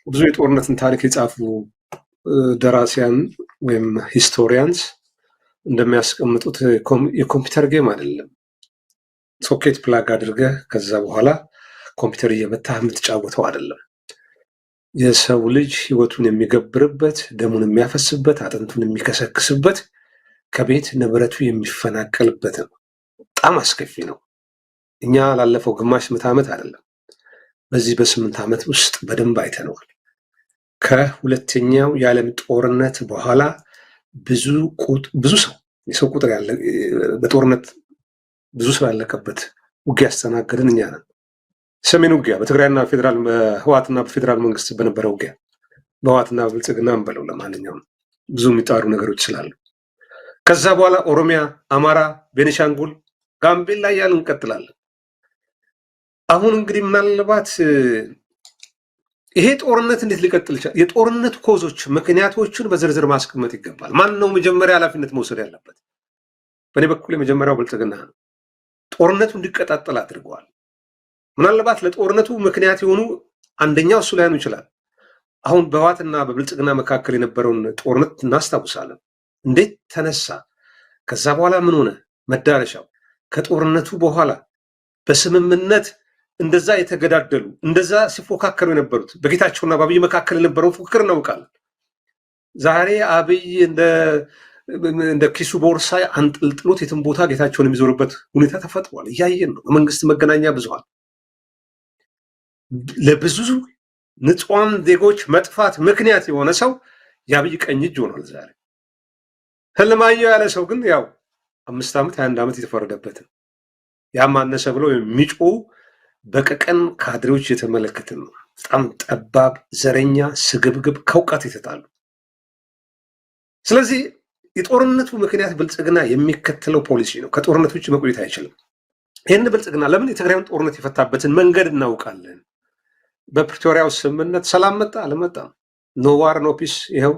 ብዙ የጦርነትን ታሪክ የጻፉ ደራሲያን ወይም ሂስቶሪያንስ እንደሚያስቀምጡት የኮምፒውተር ጌም አይደለም። ሶኬት ፕላግ አድርገህ ከዛ በኋላ ኮምፒውተር እየመታህ የምትጫወተው አይደለም። የሰው ልጅ ህይወቱን የሚገብርበት፣ ደሙን የሚያፈስበት፣ አጥንቱን የሚከሰክስበት፣ ከቤት ንብረቱ የሚፈናቀልበት ነው። በጣም አስከፊ ነው። እኛ ላለፈው ግማሽ ምዕተ ዓመት አይደለም በዚህ በ8 ዓመት ውስጥ በደንብ አይተነዋል። ከሁለተኛው የዓለም ጦርነት በኋላ ብዙ ሰው የሰው ቁጥር ያለ በጦርነት ብዙ ሰው ያለቀበት ውጊያ ያስተናገድን እኛ ነን። ሰሜን ውጊያ በትግራይና ፌዴራል በህወሓትና በፌዴራል መንግስት በነበረ ውጊያ በህወሓትና በብልጽግና እንበለው ለማንኛውም ብዙ የሚጣሩ ነገሮች ስላሉ ከዛ በኋላ ኦሮሚያ፣ አማራ፣ ቤኒሻንጉል፣ ጋምቤላ እያልን እንቀጥላለን። አሁን እንግዲህ ምናልባት ይሄ ጦርነት እንዴት ሊቀጥል ይችላል? የጦርነት ኮዞች ምክንያቶችን በዝርዝር ማስቀመጥ ይገባል። ማን ነው መጀመሪያ ኃላፊነት መውሰድ ያለበት? በእኔ በኩል የመጀመሪያው ብልጽግና ነው። ጦርነቱ እንዲቀጣጠል አድርገዋል። ምናልባት ለጦርነቱ ምክንያት የሆኑ አንደኛው እሱ ላይሆን ይችላል። አሁን በህወሓትና በብልጽግና መካከል የነበረውን ጦርነት እናስታውሳለን። እንዴት ተነሳ? ከዛ በኋላ ምን ሆነ? መዳረሻው ከጦርነቱ በኋላ በስምምነት እንደዛ የተገዳደሉ እንደዛ ሲፎካከሩ የነበሩት በጌታቸውና በአብይ መካከል የነበረውን ፉክክር እናውቃለን። ዛሬ አብይ እንደ ኪሱ ቦርሳ አንጠልጥሎት የትም ቦታ ጌታቸውን የሚዞርበት ሁኔታ ተፈጥሯል። እያየን ነው። በመንግስት መገናኛ ብዙሃን ለብዙ ንጹሃን ዜጎች መጥፋት ምክንያት የሆነ ሰው የአብይ ቀኝ እጅ ሆኗል። ዛሬ ህልማየሁ ያለ ሰው ግን ያው 5 ዓመት 21 ዓመት የተፈረደበትን ያም አነሰ ብለው የሚጮሁ በቀቀን ካድሬዎች የተመለከትን ነው። በጣም ጠባብ፣ ዘረኛ፣ ስግብግብ ከእውቀት የተጣሉ። ስለዚህ የጦርነቱ ምክንያት ብልጽግና የሚከተለው ፖሊሲ ነው። ከጦርነት ውጭ መቆየት አይችልም። ይህን ብልጽግና ለምን የትግራይን ጦርነት የፈታበትን መንገድ እናውቃለን። በፕሪቶሪያው ስምምነት ሰላም መጣ አልመጣም፣ ኖ ዋር ኖ ፒስ፣ ይኸው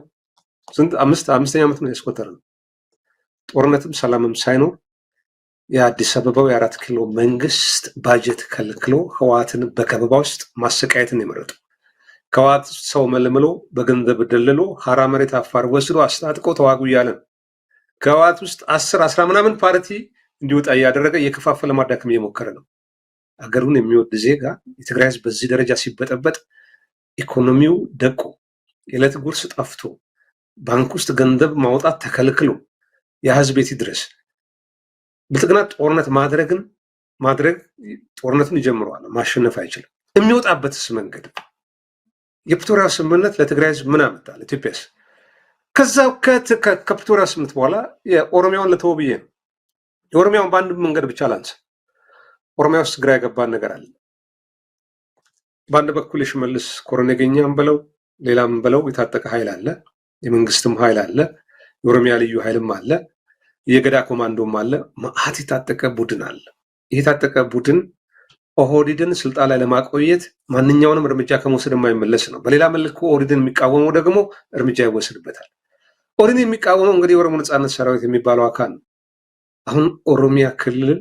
አምስተኛ ዓመት ነው ያስቆጠረ ነው። ጦርነትም ሰላምም ሳይኖር የአዲስ አበባው የ4 ኪሎ መንግስት ባጀት ከልክሎ ህወሓትን በከበባ ውስጥ ማሰቃየትን የመረጡ ከህወሓት ሰው መልምሎ በገንዘብ ደልሎ ሀራ መሬት አፋር ወስዶ አስታጥቆ ተዋጉ እያለን ከህወሓት ውስጥ 10 ምናምን ፓርቲ እንዲወጣ እያደረገ የከፋፈለ ማዳከም እየሞከረ ነው። አገሩን የሚወድ ዜጋ የትግራይ ህዝብ በዚህ ደረጃ ሲበጠበጥ፣ ኢኮኖሚው ደቆ፣ የዕለት ጉርስ ጠፍቶ፣ ባንክ ውስጥ ገንዘብ ማውጣት ተከልክሎ የህዝብ ቤት ድረስ ብልጽግና ጦርነት ማድረግ ጦርነቱን ይጀምረዋል። ማሸነፍ አይችልም። የሚወጣበትስ መንገድ የፕሪቶሪያ ስምምነት ለትግራይ ህዝብ ምን አመጣል? ኢትዮጵያስ? ከዛ ከፕሪቶሪያ ስምምነት በኋላ የኦሮሚያውን ለተወው ብዬ ነው። የኦሮሚያውን በአንድ መንገድ ብቻ ላንሳ። ኦሮሚያ ውስጥ ግራ የገባን ነገር አለ። በአንድ በኩል የሽመልስ ኮሎኔልኛም በለው ሌላም በለው የታጠቀ ኃይል አለ፣ የመንግስትም ኃይል አለ፣ የኦሮሚያ ልዩ ኃይልም አለ፣ የገዳ ኮማንዶም አለ። መዓት የታጠቀ ቡድን አለ። ይህ የታጠቀ ቡድን ኦህዴድን ስልጣን ላይ ለማቆየት ማንኛውንም እርምጃ ከመውሰድ የማይመለስ ነው። በሌላ መልኩ ኦህዴድን የሚቃወመው ደግሞ እርምጃ ይወሰድበታል። ኦህዴድን የሚቃወመው እንግዲህ የኦሮሞ ነጻነት ሰራዊት የሚባለው አካል ነው። አሁን ኦሮሚያ ክልል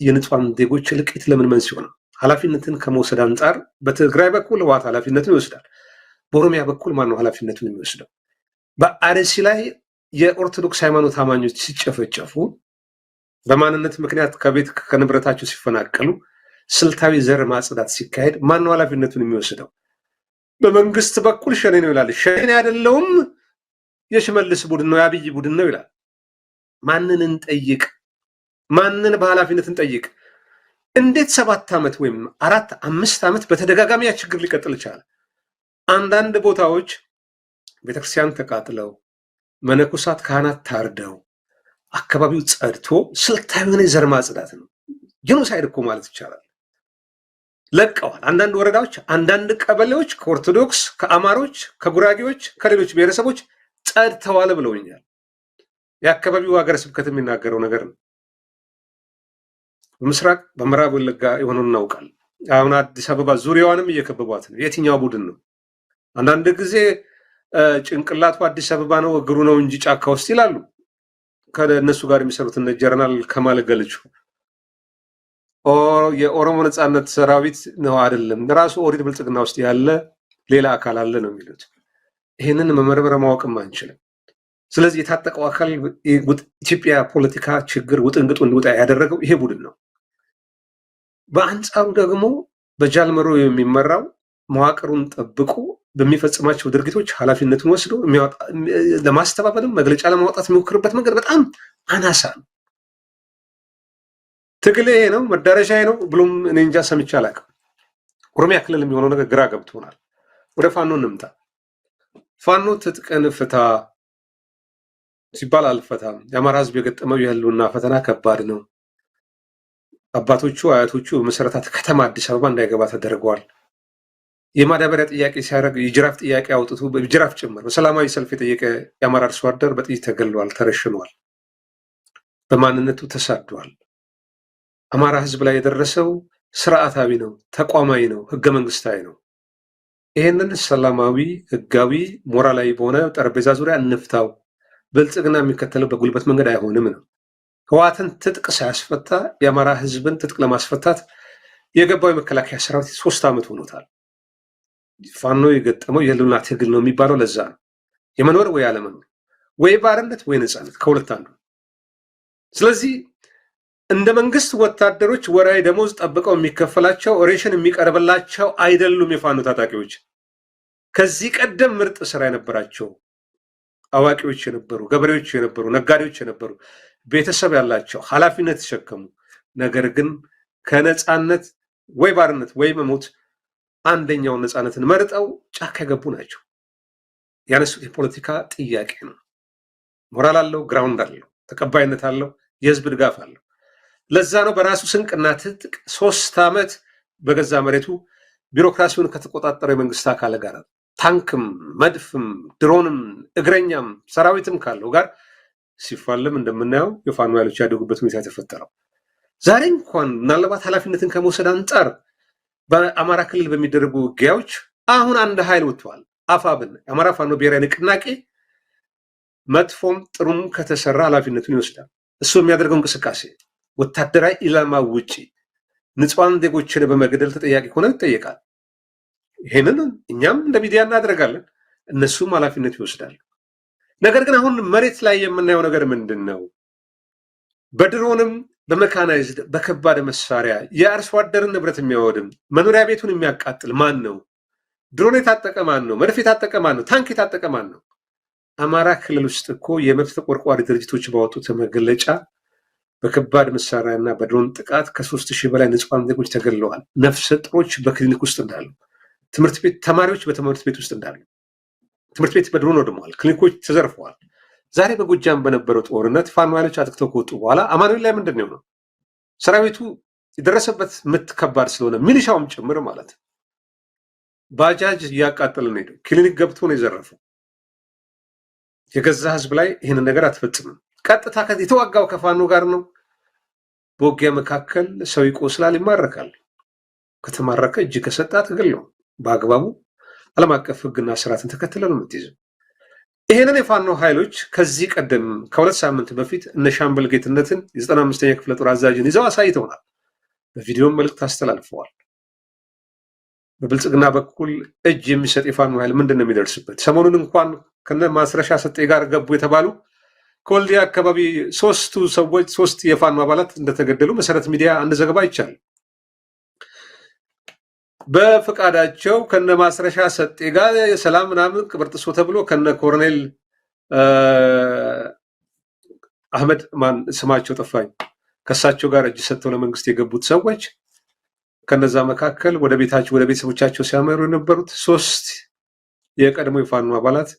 የንጹሃን ዜጎች እልቂት ለምን መንስኤ ሆነ? ኃላፊነትን ከመውሰድ አንጻር በትግራይ በኩል ህወሓት ኃላፊነትን ይወስዳል። በኦሮሚያ በኩል ማነው ኃላፊነቱን የሚወስደው? በአርሲ ላይ የኦርቶዶክስ ሃይማኖት አማኞች ሲጨፈጨፉ፣ በማንነት ምክንያት ከቤት ከንብረታቸው ሲፈናቀሉ፣ ስልታዊ ዘር ማጽዳት ሲካሄድ ማነው ኃላፊነቱን የሚወስደው? በመንግስት በኩል ሸኔ ነው ይላል። ሸኔ አይደለውም፣ የሽመልስ ቡድን ነው፣ የአብይ ቡድን ነው ይላል። ማንን እንጠይቅ? ማንን በኃላፊነት እንጠይቅ? እንዴት 7 ዓመት ወይም 4-5 ዓመት በተደጋጋሚ ያ ችግር ሊቀጥል ይችላል? አንዳንድ ቦታዎች ቤተክርስቲያን ተቃጥለው መነኮሳት ካህናት ታርደው አካባቢው ጸድቶ ስልታዊ የሆነ ዘር ማጽዳት ነው። ጄኖሳይድ እኮ ማለት ይቻላል። ለቀዋል። አንዳንድ ወረዳዎች፣ አንዳንድ ቀበሌዎች ከኦርቶዶክስ፣ ከአማሮች፣ ከጉራጌዎች፣ ከሌሎች ብሔረሰቦች ጸድተዋል ብለውኛል። የአካባቢው ሀገረ ስብከት የሚናገረው ነገር ነው። በምስራቅ በምዕራብ ወለጋ የሆነውን እናውቃለን። አሁን አዲስ አበባ ዙሪያዋንም እየከበቧት ነው። የትኛው ቡድን ነው? አንዳንድ ጊዜ ጭንቅላቱ አዲስ አበባ ነው እግሩ ነው እንጂ ጫካ ውስጥ ይላሉ። ከነሱ ጋር የሚሰሩት እነ ጀነራል ከማል ገልቹ የኦሮሞ ነጻነት ሰራዊት ነው አይደለም። ራሱ ኦህዴድ ብልጽግና ውስጥ ያለ ሌላ አካል አለ ነው የሚሉት። ይህንን መመርመር ማወቅም አንችልም። ስለዚህ የታጠቀው አካል ኢትዮጵያ ፖለቲካ ችግር ውጥንቅጡ እንዲወጣ ያደረገው ይሄ ቡድን ነው። በአንጻሩ ደግሞ በጃልመሮ የሚመራው መዋቅሩን ጠብቆ በሚፈጽማቸው ድርጊቶች ኃላፊነቱን ወስዶ ለማስተባበልም መግለጫ ለማውጣት የሚሞክርበት መንገድ በጣም አናሳ ነው። ትግል ይሄ ነው መዳረሻ ነው ብሎም እኔ እንጃ ሰምቼ አላውቅም። ኦሮሚያ ክልል የሚሆነው ነገር ግራ ገብቶናል። ወደ ፋኖ እንምጣ። ፋኖ ትጥቅን ፍታ ሲባል አልፈታም። የአማራ ሕዝብ የገጠመው የህልውና ፈተና ከባድ ነው። አባቶቹ አያቶቹ በመሰረታት ከተማ አዲስ አበባ እንዳይገባ ተደርገዋል። የማዳበሪያ ጥያቄ ሲያደርግ የጅራፍ ጥያቄ አውጥቶ በጅራፍ ጭምር በሰላማዊ ሰልፍ የጠየቀ የአማራ አርሶ አደር በጥይት ተገሏል፣ ተረሽኗል፣ በማንነቱ ተሳዷል። አማራ ሕዝብ ላይ የደረሰው ስርዓታዊ ነው፣ ተቋማዊ ነው፣ ህገ መንግስታዊ ነው። ይህንን ሰላማዊ ህጋዊ ሞራላዊ በሆነ ጠረጴዛ ዙሪያ እንፍታው። ብልጽግና የሚከተለው በጉልበት መንገድ አይሆንም ነው። ህወሓትን ትጥቅ ሳያስፈታ የአማራ ህዝብን ትጥቅ ለማስፈታት የገባው የመከላከያ ሰራዊት 3 ዓመት ሆኖታል። ፋኖ የገጠመው የህልውና ትግል ነው የሚባለው ለዛ ነው። የመኖር ወይ አለመኖር፣ ወይ ባርነት ወይ ነፃነት ከሁለት አንዱ። ስለዚህ እንደ መንግስት ወታደሮች ወራዊ ደሞዝ ጠብቀው የሚከፈላቸው ሬሽን የሚቀርብላቸው አይደሉም። የፋኖ ታጣቂዎች ከዚህ ቀደም ምርጥ ስራ የነበራቸው አዋቂዎች የነበሩ፣ ገበሬዎች የነበሩ፣ ነጋዴዎች የነበሩ፣ ቤተሰብ ያላቸው፣ ኃላፊነት የተሸከሙ ነገር ግን ከነፃነት ወይ ባርነት ወይ መሞት አንደኛውን ነፃነትን መርጠው ጫካ የገቡ ናቸው። ያነሱት የፖለቲካ ጥያቄ ነው። ሞራል አለው፣ ግራውንድ አለው፣ ተቀባይነት አለው፣ የህዝብ ድጋፍ አለው። ለዛ ነው በራሱ ስንቅና ትጥቅ 3 ዓመት በገዛ መሬቱ ቢሮክራሲውን ከተቆጣጠረው የመንግስት አካል ጋር ታንክም፣ መድፍም፣ ድሮንም፣ እግረኛም ሰራዊትም ካለው ጋር ሲፋለም እንደምናየው የፋኖ ኃይሎች ያደጉበት ሁኔታ የተፈጠረው። ዛሬ እንኳን ምናልባት ኃላፊነትን ከመውሰድ አንጻር በአማራ ክልል በሚደረጉ ውጊያዎች አሁን አንድ ኃይል ወጥቷል። አፋብን የአማራ ፋኖ ብሔራዊ ንቅናቄ መጥፎም ጥሩም ከተሰራ ኃላፊነቱን ይወስዳል። እሱ የሚያደርገው እንቅስቃሴ ወታደራዊ ኢላማ ውጪ ንጹሃን ዜጎችን በመግደል ተጠያቂ ሆነ ይጠየቃል። ይሄንን እኛም እንደ ሚዲያ እናደርጋለን፣ እነሱም ኃላፊነት ይወስዳሉ። ነገር ግን አሁን መሬት ላይ የምናየው ነገር ምንድን ነው? በድሮንም በመካናይዝድ በከባድ መሳሪያ የአርሶ አደርን ንብረት የሚያወድም መኖሪያ ቤቱን የሚያቃጥል ማን ነው? ድሮን የታጠቀ ማን ነው? መድፍ የታጠቀ ማን ነው? ታንክ የታጠቀ ማን ነው? አማራ ክልል ውስጥ እኮ የመብት ተቆርቋሪ ድርጅቶች ባወጡት መግለጫ በከባድ መሳሪያና በድሮን ጥቃት ከ3000 በላይ ንጹሃን ዜጎች ተገድለዋል። ነፍሰ ጡሮች በክሊኒክ ውስጥ እንዳሉ፣ ትምህርት ቤት ተማሪዎች በትምህርት ቤት ውስጥ እንዳሉ፣ ትምህርት ቤት በድሮን ወድመዋል፣ ክሊኒኮች ተዘርፈዋል። ዛሬ በጎጃም በነበረው ጦርነት ፋኖ ኃይሎች አጥቅተው ከወጡ በኋላ አማኑኤል ላይ ምንድን ነው? ሰራዊቱ የደረሰበት ምት ከባድ ስለሆነ ሚሊሻውም ጭምር ማለት ባጃጅ እያቃጠለ ነው ሄደው ክሊኒክ ገብቶ ነው የዘረፈው። የገዛ ህዝብ ላይ ይህንን ነገር አትፈጽምም። ቀጥታ የተዋጋው ከፋኖ ጋር ነው። በውጊያ መካከል ሰው ይቆስላል፣ ይማረካል። ከተማረከ እጅ ከሰጣ ትግል ነው። በአግባቡ ዓለም አቀፍ ህግና ስርዓትን ተከትለ ነው የምትይዘው። ይሄንን የፋኖ ኃይሎች ከዚህ ቀደም ከ2 ሳምንት በፊት እነ ሻምበል ጌትነትን የ95ኛ ክፍለ ጦር አዛዥን ይዘው አሳይተውናል። በቪዲዮም መልእክት አስተላልፈዋል። በብልጽግና በኩል እጅ የሚሰጥ የፋኖ ኃይል ምንድን ነው የሚደርስበት? ሰሞኑን እንኳን ከነ ማስረሻ ሰጤ ጋር ገቡ የተባሉ ከወልዲያ አካባቢ 3 የፋኖ አባላት እንደተገደሉ መሰረት ሚዲያ አንድ ዘገባ ይቻላል። በፍቃዳቸው ከነ ማስረሻ ሰጤ ጋር የሰላም ምናምን ቅብር ጥሶ ተብሎ ከነ ኮሎኔል አህመድ ማን ስማቸው ጠፋኝ፣ ከሳቸው ጋር እጅ ሰጥተው ለመንግስት የገቡት ሰዎች ከነዛ መካከል ወደ ቤተሰቦቻቸው ሲያመሩ የነበሩት 3 የቀድሞ የፋኖ አባላት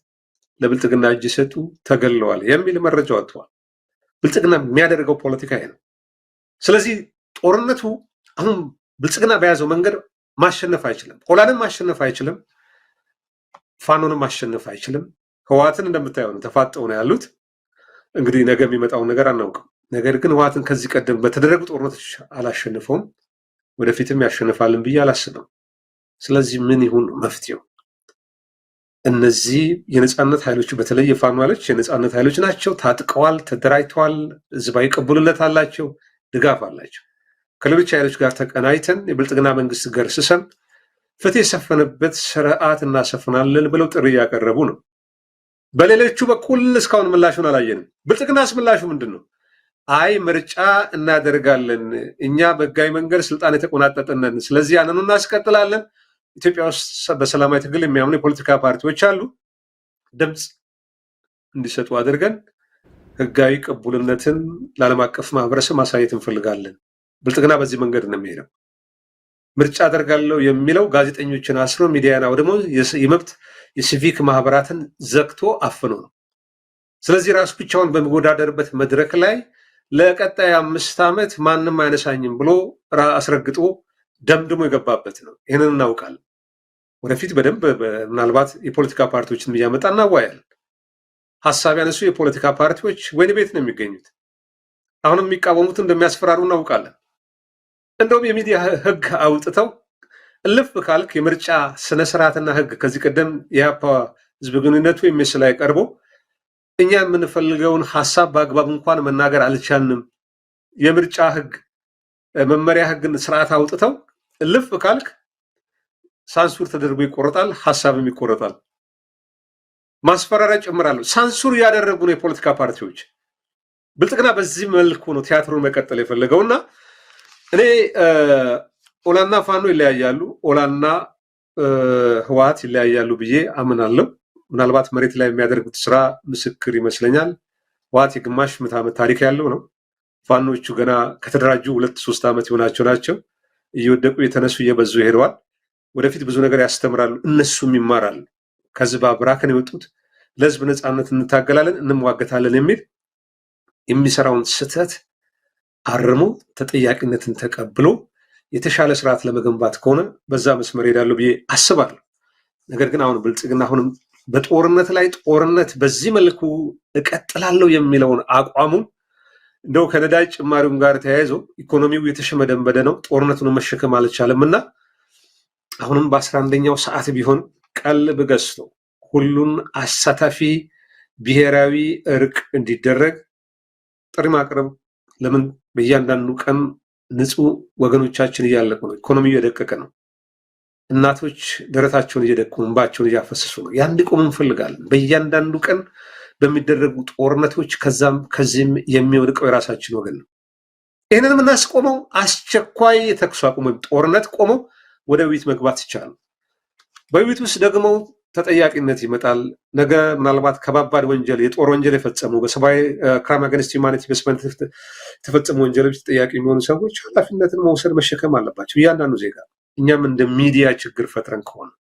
ለብልጽግና እጅ ሰጡ፣ ተገለዋል የሚል መረጃ ወጥቷል። ብልጽግና የሚያደርገው ፖለቲካ ይሄ ነው። ስለዚህ ጦርነቱ አሁን ብልጽግና በያዘው መንገድ ማሸነፍ አይችልም። ሆላንም ማሸነፍ አይችልም። ፋኖንም ማሸነፍ አይችልም። ህወሓትን እንደምታየው ነው፣ ተፋጠው ነው ያሉት። እንግዲህ ነገ የሚመጣውን ነገር አናውቅም። ነገር ግን ህወሓትን ከዚህ ቀደም በተደረጉ ጦርነቶች አላሸንፈውም፣ ወደፊትም ያሸንፋልን ብዬ አላስብም። ስለዚህ ምን ይሁን ነው መፍትሄው? እነዚህ የነፃነት ኃይሎች በተለይ የፋኖ ኃይሎች የነፃነት ኃይሎች ናቸው። ታጥቀዋል፣ ተደራጅተዋል፣ ህዝባዊ ቅቡልነት አላቸው፣ ድጋፍ አላቸው። ከሌሎች ኃይሎች ጋር ተቀናይተን የብልጽግና መንግስት ገርስሰን ፍትህ የሰፈነበት ስርዓት እናሰፍናለን ብለው ጥሪ እያቀረቡ ነው። በሌሎቹ በኩል እስካሁን ምላሹን አላየንም። ብልጽግናስ ምላሹ ምንድን ነው? አይ ምርጫ እናደርጋለን፣ እኛ በህጋዊ መንገድ ስልጣን የተቆናጠጥነን፣ ስለዚህ ያንኑ እናስቀጥላለን። ኢትዮጵያ ውስጥ በሰላማዊ ትግል የሚያምኑ የፖለቲካ ፓርቲዎች አሉ፣ ድምፅ እንዲሰጡ አድርገን ህጋዊ ቅቡልነትን ለዓለም አቀፍ ማህበረሰብ ማሳየት እንፈልጋለን። ብልጽግና በዚህ መንገድ ነው የሚሄደው። ምርጫ አደርጋለሁ የሚለው ጋዜጠኞችን አስሮ ሚዲያና ደግሞ የመብት የሲቪክ ማህበራትን ዘግቶ አፍኖ ነው። ስለዚህ ራሱ ብቻውን በሚወዳደርበት መድረክ ላይ ለቀጣይ 5 ዓመት ማንም አይነሳኝም ብሎ አስረግጦ ደምድሞ የገባበት ነው። ይህንን እናውቃለን። ወደፊት በደንብ ምናልባት የፖለቲካ ፓርቲዎችን እያመጣ እናዋያለን። ሀሳብ ያነሱ የፖለቲካ ፓርቲዎች ወይን ቤት ነው የሚገኙት። አሁንም የሚቃወሙት እንደሚያስፈራሩ እናውቃለን። እንደውም የሚዲያ ህግ አውጥተው እልፍ ካልክ የምርጫ ስነስርዓትና ህግ ከዚህ ቀደም የኢህአፓ ህዝብ ግንኙነቱ ኤምኤስ ላይ ቀርቦ እኛ የምንፈልገውን ሀሳብ በአግባብ እንኳን መናገር አልቻልንም፣ የምርጫ ህግ መመሪያ ህግን ስርዓት አውጥተው እልፍ ካልክ ሳንሱር ተደርጎ ይቆረጣል፣ ሀሳብም ይቆረጣል። ማስፈራሪያ ጨምራለሁ። ሳንሱር ያደረጉ ነው የፖለቲካ ፓርቲዎች። ብልጽግና በዚህ መልኩ ነው ቲያትሩን መቀጠል የፈለገውና እኔ ኦላና ፋኖ ይለያያሉ፣ ኦላና ህወሓት ይለያያሉ ብዬ አምናለሁ። ምናልባት መሬት ላይ የሚያደርጉት ስራ ምስክር ይመስለኛል። ህወሓት የግማሽ ምዕተ ዓመት ታሪክ ያለው ነው። ፋኖቹ ገና ከተደራጁ 2-3 ዓመት የሆናቸው ናቸው። እየወደቁ የተነሱ እየበዙ ሄደዋል። ወደፊት ብዙ ነገር ያስተምራሉ፣ እነሱም ይማራሉ። ከህዝብ አብራክን የወጡት ለህዝብ ነፃነት እንታገላለን እንሟገታለን የሚል የሚሰራውን ስህተት አርሞ ተጠያቂነትን ተቀብሎ የተሻለ ስርዓት ለመገንባት ከሆነ በዛ መስመር ሄዳለሁ ብዬ አስባለሁ። ነገር ግን አሁን ብልጽግና አሁንም በጦርነት ላይ ጦርነት በዚህ መልኩ እቀጥላለሁ የሚለውን አቋሙን እንደው ከነዳጅ ጭማሪውም ጋር ተያይዞ ኢኮኖሚው የተሸመደመደ ነው፣ ጦርነቱን መሸከም አልቻለም እና አሁንም በ11ኛው ሰዓት ቢሆን ቀልብ ገዝቶ ሁሉን አሳታፊ ብሔራዊ እርቅ እንዲደረግ ጥሪ ማቅረብ። ለምን በእያንዳንዱ ቀን ንጹህ ወገኖቻችን እያለቁ ነው። ኢኮኖሚው እየደቀቀ ነው። እናቶች ደረታቸውን እየደቁ እንባቸውን እያፈሰሱ ነው። ያን እንዲቆም እንፈልጋለን። በእያንዳንዱ ቀን በሚደረጉ ጦርነቶች ከዛም ከዚህም የሚወድቀው የራሳችን ወገን ነው። ይህንን የምናስቆመው አስቸኳይ የተኩስ አቁም ወይም ጦርነት ቆመው ወደ ውይይት መግባት ይቻላል። በውይይት ውስጥ ደግሞ ተጠያቂነት ይመጣል። ነገ ምናልባት ከባባድ ወንጀል የጦር ወንጀል የፈጸሙ በሰብአዊ ክራይም አገንስት ሂውማኒቲ የተፈጸሙ ወንጀሎች ተጠያቂ የሚሆኑ ሰዎች ኃላፊነትን መውሰድ መሸከም አለባቸው እያንዳንዱ ዜጋ። እኛም እንደ ሚዲያ ችግር ፈጥረን ከሆነ